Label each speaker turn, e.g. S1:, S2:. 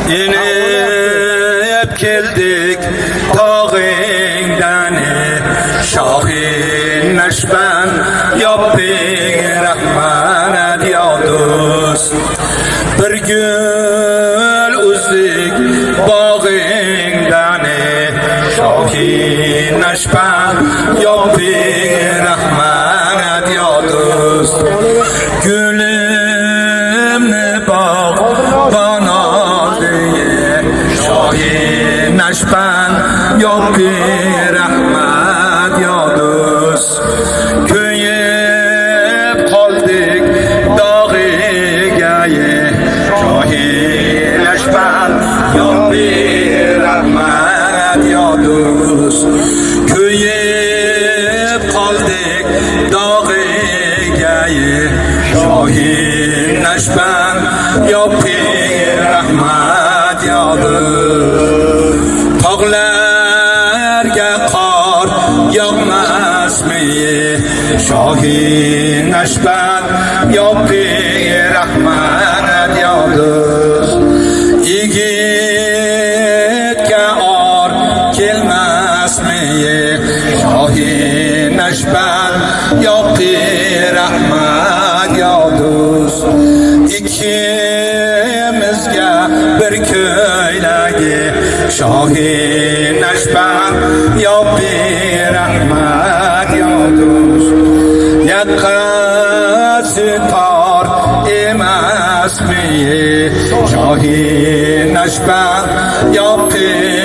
S1: İnip geldik tağından Şahin neşben yaptık rahman diyadus Bir gül uzik bağından Şahin neşben yaptık rahman diyadus Gülüm bağ bana diye Şahin neşben yaptık rahmat yadus Köyüp kaldık dağı gaye Şahin neşben yaptık rahmat yadus Köyüp kaldık dağı gaye Şahin neşben yaptık rahmat yadus Tağlarga qor yağmasmi Şahin neşben yaptık rahmat yadus Yigitga or kelmasmi Şahin neşben yaptık rahmat yadus İkimizge bir köylegi Şahin neşben yaptık rahmat yadus Yakası tar emasmi Şahin neşben yaptık